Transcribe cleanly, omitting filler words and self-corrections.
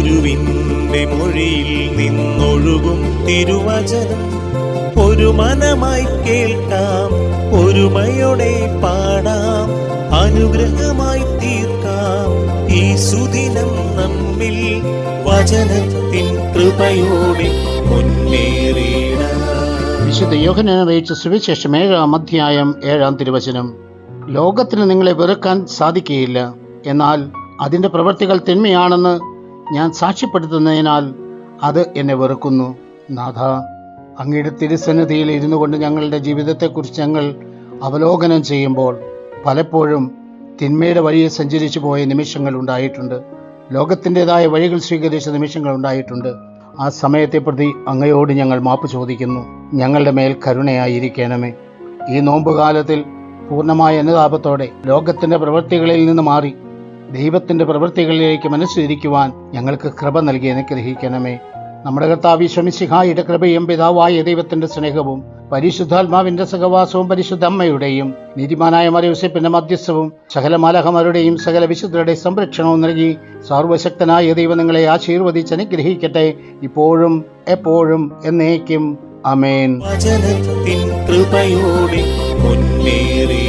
ഗുരുവിൻ്റെ മൊഴിയിൽ നിന്നൊഴുകും തിരുവചനം ഒരു മനമായി കേൾക്കാം, ഒരുമയോടെ പാടാം, അനുഗ്രഹമായി തീർക്കാം ഈ സുദിനം നമ്മിൽ വചനത്തിൻ കൃപയോടെ മുന്നേറിയിടാം. വിശുദ്ധ യോഹന്നാൻ അറിയിച്ച സുവിശേഷം 7-ാം അധ്യായം 7-ാം തിരുവചനം. ലോകത്തിന് നിങ്ങളെ വെറുക്കാൻ സാധിക്കുകയില്ല, എന്നാൽ അതിൻ്റെ പ്രവൃത്തികൾ തിന്മയാണെന്ന് ഞാൻ സാക്ഷ്യപ്പെടുത്തുന്നതിനാൽ അത് എന്നെ വെറുക്കുന്നു. നാഥ, അങ്ങയുടെ തിരുസന്നിധിയിൽ ഇരുന്നു കൊണ്ട് ഞങ്ങളുടെ ജീവിതത്തെക്കുറിച്ച് ഞങ്ങൾ അവലോകനം ചെയ്യുമ്പോൾ പലപ്പോഴും തിന്മയുടെ വഴിയെ സഞ്ചരിച്ചു പോയ നിമിഷങ്ങൾ ഉണ്ടായിട്ടുണ്ട്. ലോകത്തിൻ്റെതായ വഴികൾ സ്വീകരിച്ച നിമിഷങ്ങൾ ഉണ്ടായിട്ടുണ്ട്. ആ സമയത്തെ പ്രതി അങ്ങയോട് ഞങ്ങൾ മാപ്പ് ചോദിക്കുന്നു. ഞങ്ങളുടെ മേൽ കരുണയായിരിക്കണമേ. ഈ നോമ്പുകാലത്തിൽ പൂർണ്ണമായ അനുതാപത്തോടെ ലോകത്തിൻ്റെ പ്രവൃത്തികളിൽ നിന്ന് മാറി ദൈവത്തിൻ്റെ പ്രവൃത്തികളിലേക്ക് മനസ്സിരിക്കുവാൻ ഞങ്ങൾക്ക് കൃപ നൽകി അനുഗ്രഹിക്കണമേ. നമ്മുടെ കർത്താവ് ഈശോ മിശിഹായുടെ കൃപയും പിതാവായ ദൈവത്തിൻ്റെ സ്നേഹവും പരിശുദ്ധാത്മാവിൻ്റെ സഹവാസവും പരിശുദ്ധ അമ്മയുടെയും നീതിമാനായ മറിയൂസേപ്പിൻ്റെ മധ്യസ്ഥവും സകല മാലാഖമാരുടെയും സകല വിശുദ്ധരുടെ സംരക്ഷണവും നൽകി സർവശക്തനായ ദൈവം നിങ്ങളെ ആശീർവദിച്ച് അനുഗ്രഹിക്കട്ടെ, ഇപ്പോഴും എപ്പോഴും എന്നേക്കും. ആമേൻ. വചനത്തിൻ കൃപയോടെ മുന്നേറി